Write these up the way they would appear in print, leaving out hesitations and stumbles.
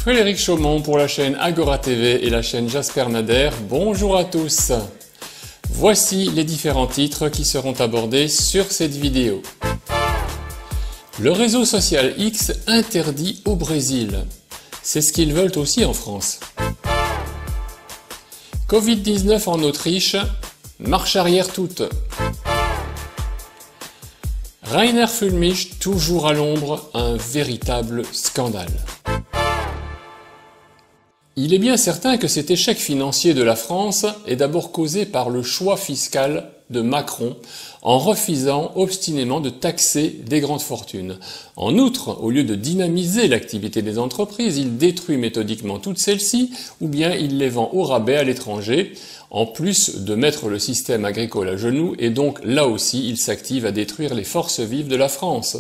Frédéric Chaumont pour la chaîne Agora TV et la chaîne Jasper Nader. Bonjour à tous. Voici les différents titres qui seront abordés sur cette vidéo. Le réseau social X interdit au Brésil. C'est ce qu'ils veulent aussi en France. Covid-19 en Autriche, marche arrière toute. Rainer Füllmich, toujours à l'ombre, un véritable scandale. Il est bien certain que cet échec financier de la France est d'abord causé par le choix fiscal de Macron en refusant obstinément de taxer des grandes fortunes. En outre, au lieu de dynamiser l'activité des entreprises, il détruit méthodiquement toutes celles-ci ou bien il les vend au rabais à l'étranger, en plus de mettre le système agricole à genoux et donc là aussi il s'active à détruire les forces vives de la France.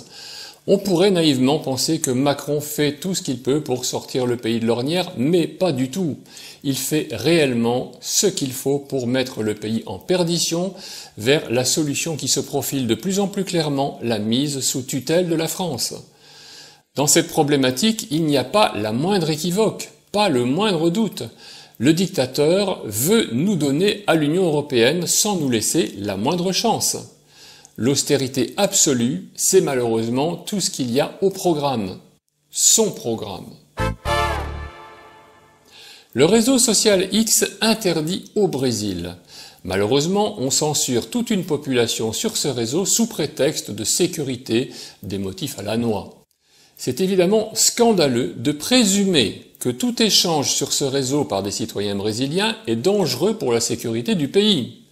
On pourrait naïvement penser que Macron fait tout ce qu'il peut pour sortir le pays de l'ornière, mais pas du tout. Il fait réellement ce qu'il faut pour mettre le pays en perdition vers la solution qui se profile de plus en plus clairement, la mise sous tutelle de la France. Dans cette problématique, il n'y a pas la moindre équivoque, pas le moindre doute. Le dictateur veut nous donner à l'Union européenne sans nous laisser la moindre chance. L'austérité absolue, c'est malheureusement tout ce qu'il y a au programme. Son programme. Le réseau social X interdit au Brésil. Malheureusement, on censure toute une population sur ce réseau sous prétexte de sécurité, des motifs à la noix. C'est évidemment scandaleux de présumer que tout échange sur ce réseau par des citoyens brésiliens est dangereux pour la sécurité du pays.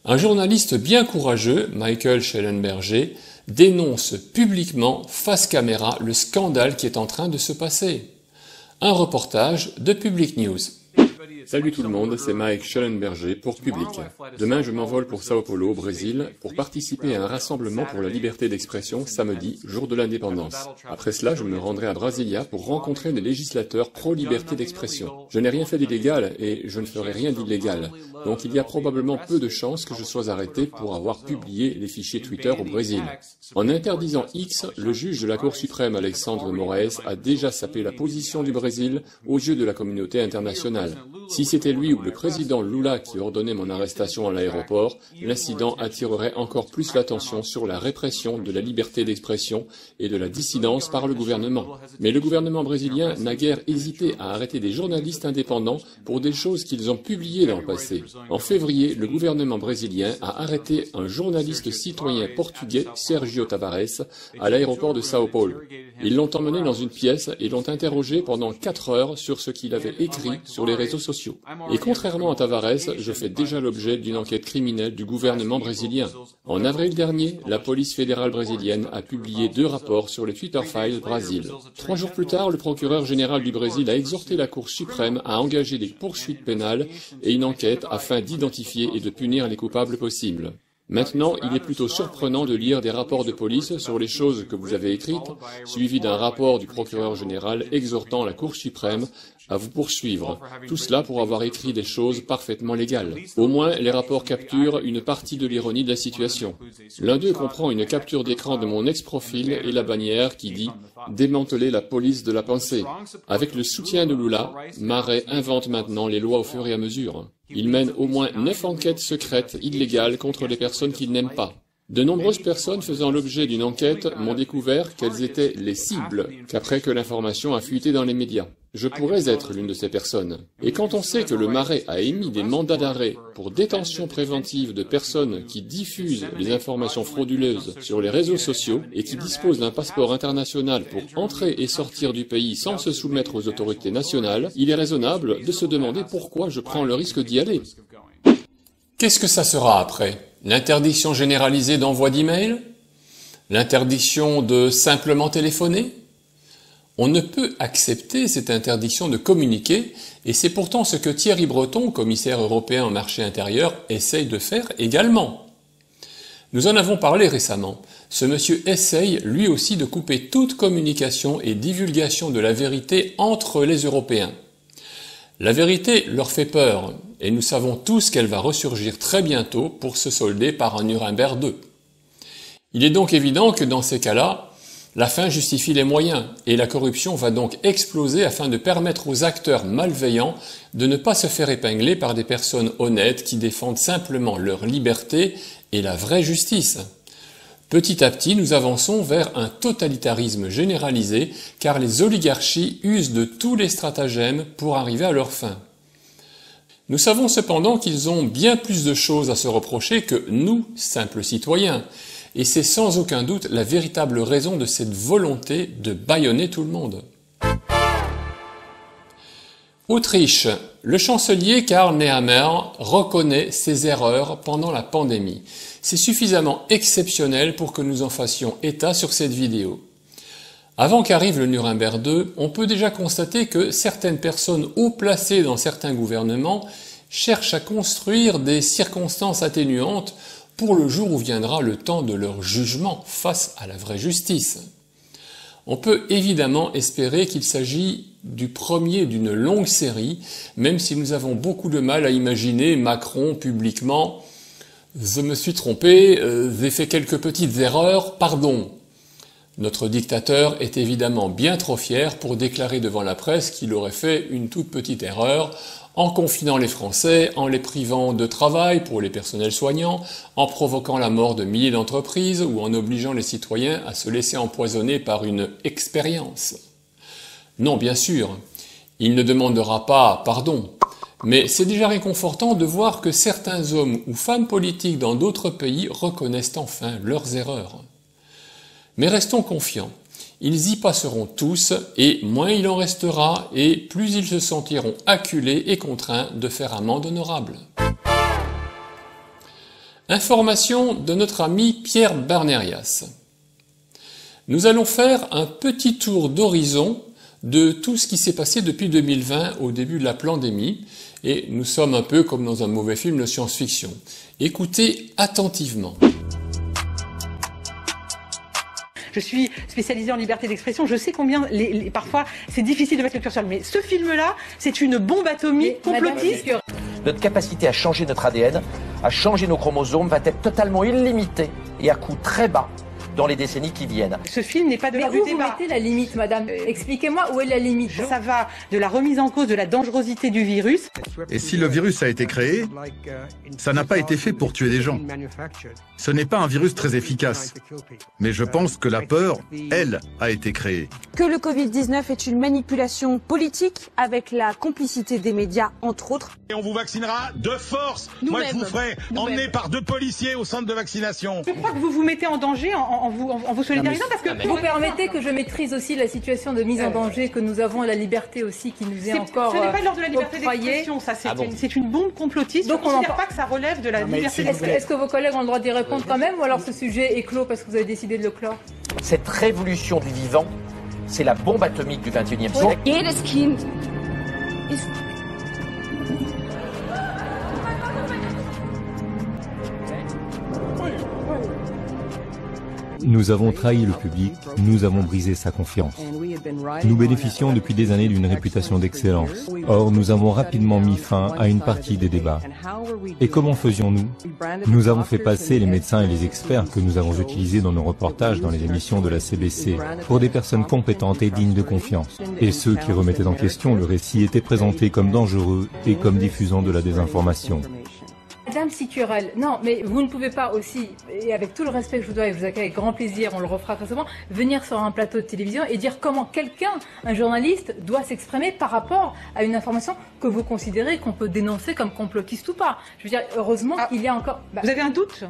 Un journaliste bien courageux, Michael Schellenberger, dénonce publiquement, face caméra, le scandale qui est en train de se passer. Un reportage de Public News. Salut tout le monde, c'est Mike Schellenberger pour Public. Demain, je m'envole pour Sao Paulo, au Brésil, pour participer à un rassemblement pour la liberté d'expression samedi, jour de l'indépendance. Après cela, je me rendrai à Brasilia pour rencontrer les législateurs pro-liberté d'expression. Je n'ai rien fait d'illégal et je ne ferai rien d'illégal. Donc il y a probablement peu de chances que je sois arrêté pour avoir publié les fichiers Twitter au Brésil. En interdisant X, le juge de la Cour suprême Alexandre Moraes a déjà sapé la position du Brésil aux yeux de la communauté internationale. Si c'était lui ou le président Lula qui ordonnait mon arrestation à l'aéroport, l'incident attirerait encore plus l'attention sur la répression de la liberté d'expression et de la dissidence par le gouvernement. Mais le gouvernement brésilien n'a guère hésité à arrêter des journalistes indépendants pour des choses qu'ils ont publiées dans le passé. En février, le gouvernement brésilien a arrêté un journaliste citoyen portugais, Sergio Tavares, à l'aéroport de Sao Paulo. Ils l'ont emmené dans une pièce et l'ont interrogé pendant 4 heures sur ce qu'il avait écrit sur les réseaux sociaux. Et contrairement à Tavares, je fais déjà l'objet d'une enquête criminelle du gouvernement brésilien. En avril dernier, la police fédérale brésilienne a publié 2 rapports sur les Twitter Files Brésil. 3 jours plus tard, le procureur général du Brésil a exhorté la Cour suprême à engager des poursuites pénales et une enquête afin d'identifier et de punir les coupables possibles. Maintenant, il est plutôt surprenant de lire des rapports de police sur les choses que vous avez écrites, suivis d'un rapport du procureur général exhortant la Cour suprême à vous poursuivre. Tout cela pour avoir écrit des choses parfaitement légales. Au moins, les rapports capturent une partie de l'ironie de la situation. L'un d'eux comprend une capture d'écran de mon ex-profil et la bannière qui dit « Démanteler la police de la pensée ». Avec le soutien de Lula, Marais invente maintenant les lois au fur et à mesure. Il mène au moins 9 enquêtes secrètes illégales contre les personnes qu'il n'aime pas. De nombreuses personnes faisant l'objet d'une enquête m'ont découvert qu'elles étaient les cibles, qu'après que l'information a fuité dans les médias. Je pourrais être l'une de ces personnes. Et quand on sait que le Marais a émis des mandats d'arrêt pour détention préventive de personnes qui diffusent les informations frauduleuses sur les réseaux sociaux et qui disposent d'un passeport international pour entrer et sortir du pays sans se soumettre aux autorités nationales, il est raisonnable de se demander pourquoi je prends le risque d'y aller. Qu'est-ce que ça sera après? L'interdiction généralisée d'envoi d'emails? L'interdiction de simplement téléphoner? On ne peut accepter cette interdiction de communiquer, et c'est pourtant ce que Thierry Breton, commissaire européen au marché intérieur, essaye de faire également. Nous en avons parlé récemment. Ce monsieur essaye lui aussi de couper toute communication et divulgation de la vérité entre les Européens. La vérité leur fait peur, et nous savons tous qu'elle va ressurgir très bientôt pour se solder par un Nuremberg II. Il est donc évident que dans ces cas-là, La fin justifie les moyens, et la corruption va donc exploser afin de permettre aux acteurs malveillants de ne pas se faire épingler par des personnes honnêtes qui défendent simplement leur liberté et la vraie justice. Petit à petit, nous avançons vers un totalitarisme généralisé, car les oligarchies usent de tous les stratagèmes pour arriver à leur fin. Nous savons cependant qu'ils ont bien plus de choses à se reprocher que nous, simples citoyens, et c'est sans aucun doute la véritable raison de cette volonté de bâillonner tout le monde. Autriche. Le chancelier Karl Nehammer reconnaît ses erreurs pendant la pandémie. C'est suffisamment exceptionnel pour que nous en fassions état sur cette vidéo. Avant qu'arrive le Nuremberg 2, on peut déjà constater que certaines personnes haut placées dans certains gouvernements cherchent à construire des circonstances atténuantes pour le jour où viendra le temps de leur jugement face à la vraie justice. On peut évidemment espérer qu'il s'agit du premier d'une longue série, même si nous avons beaucoup de mal à imaginer Macron publiquement « Je me suis trompé, j'ai fait quelques petites erreurs, pardon ». Notre dictateur est évidemment bien trop fier pour déclarer devant la presse qu'il aurait fait une toute petite erreur en confinant les Français, en les privant de travail pour les personnels soignants, en provoquant la mort de milliers d'entreprises ou en obligeant les citoyens à se laisser empoisonner par une expérience. Non, bien sûr, il ne demandera pas pardon, mais c'est déjà réconfortant de voir que certains hommes ou femmes politiques dans d'autres pays reconnaissent enfin leurs erreurs. Mais restons confiants. Ils y passeront tous, et moins il en restera, et plus ils se sentiront acculés et contraints de faire amende honorable. Information de notre ami Pierre Barnérias. Nous allons faire un petit tour d'horizon de tout ce qui s'est passé depuis 2020 au début de la pandémie, et nous sommes un peu comme dans un mauvais film de science-fiction. Écoutez attentivement. Je suis spécialisée en liberté d'expression, je sais combien parfois c'est difficile de mettre le curseur, mais ce film-là, c'est une bombe atomique complotiste. Notre capacité à changer notre ADN, à changer nos chromosomes va être totalement illimitée et à coût très bas dans les décennies qui viennent. Ce film n'est pas de l'ordre du débat. Mais où vous mettez la limite, madame? Expliquez-moi où est la limite. Ça va de la remise en cause de la dangerosité du virus. Et si le virus a été créé, ça n'a pas été fait pour tuer des gens. Ce n'est pas un virus très efficace. Mais je pense que la peur, elle, a été créée. Que le Covid-19 est une manipulation politique avec la complicité des médias, entre autres. Et on vous vaccinera de force. Moi, je vous ferai emmener par 2 policiers au centre de vaccination. Je crois que vous vous mettez en danger en vous solidarisant parce que vous permettez que je maîtrise aussi la situation de mise en danger que nous avons, la liberté aussi qui nous est encore ce n'est pas l'ordre de la liberté d'expression, ça c'est une bombe complotiste. Donc on ne considère pas que ça relève de la liberté d'expression. Est-ce que vos collègues ont le droit d'y répondre quand même, ou alors ce sujet est clos parce que vous avez décidé de le clore? Cette révolution du vivant, c'est la bombe atomique du XXIe siècle. Jedes Kind ist Nous avons trahi le public, nous avons brisé sa confiance. Nous bénéficions depuis des années d'une réputation d'excellence. Or, nous avons rapidement mis fin à une partie des débats. Et comment faisions-nous? Nous avons fait passer les médecins et les experts que nous avons utilisés dans nos reportages dans les émissions de la CBC pour des personnes compétentes et dignes de confiance. Et ceux qui remettaient en question le récit étaient présentés comme dangereux et comme diffusant de la désinformation. Madame Sicurel, non, mais vous ne pouvez pas aussi, et avec tout le respect que je vous dois et je vous accueille avec grand plaisir, on le refera très souvent, venir sur un plateau de télévision et dire comment quelqu'un, un journaliste, doit s'exprimer par rapport à une information que vous considérez qu'on peut dénoncer comme complotiste ou pas. Je veux dire, heureusement qu'il y a encore... Vous avez un doute?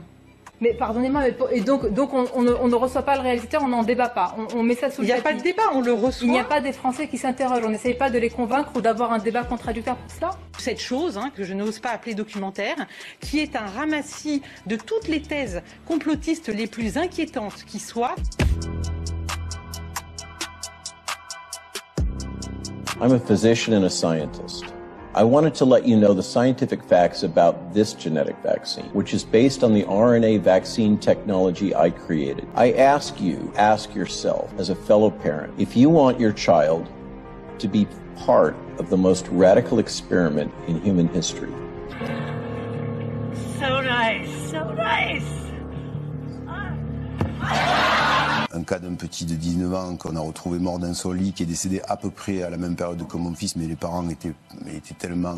Mais pardonnez-moi, et donc on ne reçoit pas le réalisateur, on n'en débat pas, on met ça sous le tapis. Il n'y a pas de débat, on le reçoit. Il n'y a pas des Français qui s'interrogent, on n'essaye pas de les convaincre ou d'avoir un débat contradictoire pour cela. Cette chose, que je n'ose pas appeler documentaire, qui est un ramassis de toutes les thèses complotistes les plus inquiétantes qui soient. I'm a physician and a scientist. I wanted to let you know the scientific facts about this genetic vaccine, which is based on the RNA vaccine technology I created. I ask yourself as a fellow parent, if you want your child to be part of the most radical experiment in human history. So nice, so nice. And un cas d'un petit de 19 ans qu'on a retrouvé mort dans son lit, qui est décédé à peu près à la même période que mon fils, mais les parents étaient tellement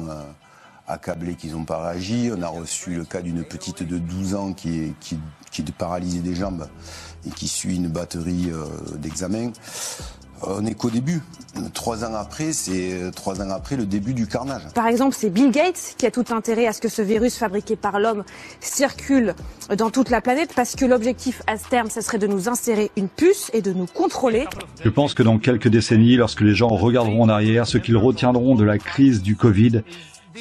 accablés qu'ils n'ont pas réagi. On a reçu le cas d'une petite de 12 ans qui est paralysée des jambes et qui suit une batterie d'examens. On n'est qu'au début. 3 ans après, c'est 3 ans après le début du carnage. Par exemple, c'est Bill Gates qui a tout intérêt à ce que ce virus fabriqué par l'homme circule dans toute la planète, parce que l'objectif à ce terme, ça serait de nous insérer une puce et de nous contrôler. Je pense que dans quelques décennies, lorsque les gens regarderont en arrière, ce qu'ils retiendront de la crise du Covid,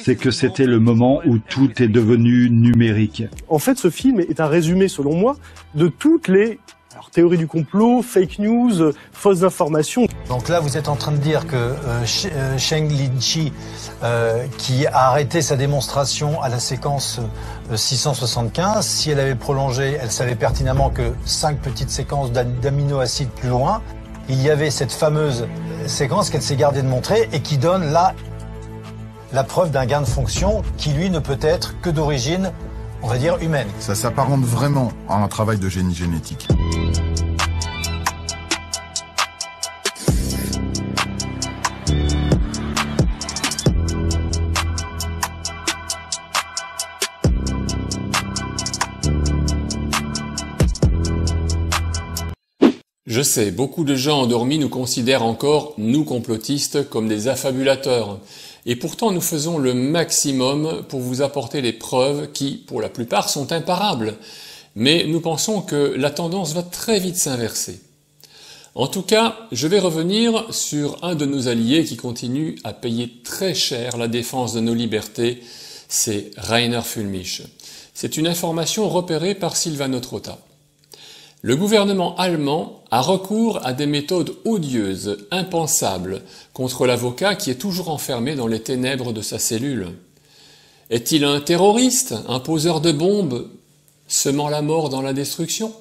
c'est que c'était le moment où tout est devenu numérique. En fait, ce film est un résumé, selon moi, de toutes les théories du complot, fake news, fausses informations. Donc là, vous êtes en train de dire que Sheng Linchi, qui a arrêté sa démonstration à la séquence 675, si elle avait prolongé, elle savait pertinemment que 5 petites séquences d'aminoacides plus loin, il y avait cette fameuse séquence qu'elle s'est gardée de montrer et qui donne là la preuve d'un gain de fonction qui, lui, ne peut être que d'origine, on va dire, humaine. Ça s'apparente vraiment à un travail de génie génétique. Je sais, beaucoup de gens endormis nous considèrent encore, nous complotistes, comme des affabulateurs. Et pourtant nous faisons le maximum pour vous apporter les preuves qui, pour la plupart, sont imparables. Mais nous pensons que la tendance va très vite s'inverser. En tout cas, je vais revenir sur un de nos alliés qui continue à payer très cher la défense de nos libertés, c'est Rainer Füllmich. C'est une information repérée par Silvano Trotta. Le gouvernement allemand a recours à des méthodes odieuses, impensables, contre l'avocat qui est toujours enfermé dans les ténèbres de sa cellule. Est-il un terroriste, un poseur de bombes, semant la mort dans la destruction?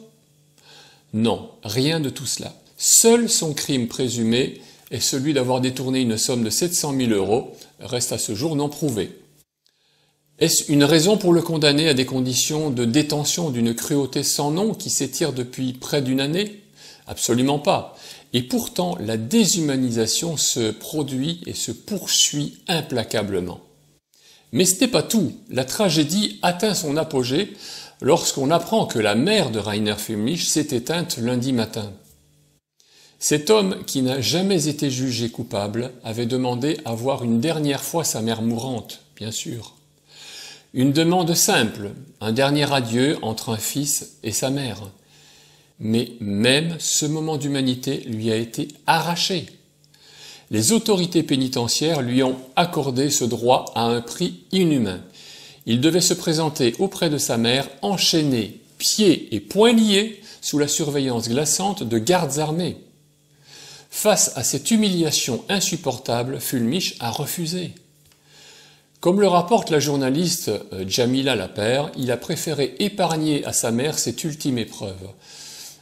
Non, rien de tout cela. Seul son crime présumé est celui d'avoir détourné une somme de 700 000 €, reste à ce jour non prouvé. Est-ce une raison pour le condamner à des conditions de détention d'une cruauté sans nom qui s'étire depuis près d'une année? Absolument pas. Et pourtant, la déshumanisation se produit et se poursuit implacablement. Mais ce n'est pas tout. La tragédie atteint son apogée lorsqu'on apprend que la mère de Rainer Füllmich s'est éteinte lundi matin. Cet homme, qui n'a jamais été jugé coupable, avait demandé à voir une dernière fois sa mère mourante, bien sûr. Une demande simple, un dernier adieu entre un fils et sa mère. Mais même ce moment d'humanité lui a été arraché. Les autorités pénitentiaires lui ont accordé ce droit à un prix inhumain. Il devait se présenter auprès de sa mère enchaîné, pieds et poings liés, sous la surveillance glaçante de gardes armés. Face à cette humiliation insupportable, Füllmich a refusé. Comme le rapporte la journaliste Jamila Lapère, il a préféré épargner à sa mère cette ultime épreuve.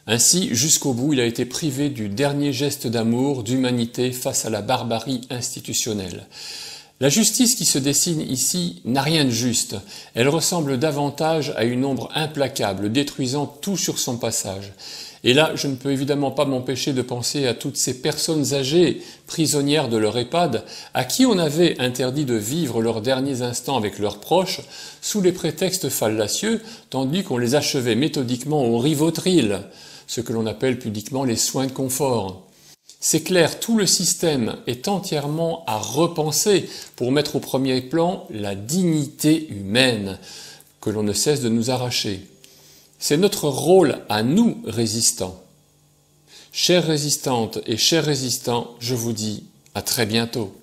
Ainsi, jusqu'au bout, il a été privé du dernier geste d'amour, d'humanité face à la barbarie institutionnelle. La justice qui se dessine ici n'a rien de juste. Elle ressemble davantage à une ombre implacable, détruisant tout sur son passage. Et là, je ne peux évidemment pas m'empêcher de penser à toutes ces personnes âgées, prisonnières de leur EHPAD, à qui on avait interdit de vivre leurs derniers instants avec leurs proches, sous les prétextes fallacieux, tandis qu'on les achevait méthodiquement au Rivotril, ce que l'on appelle pudiquement les soins de confort. C'est clair, tout le système est entièrement à repenser pour mettre au premier plan la dignité humaine, que l'on ne cesse de nous arracher. C'est notre rôle à nous, résistants. Chères résistantes et chers résistants, je vous dis à très bientôt.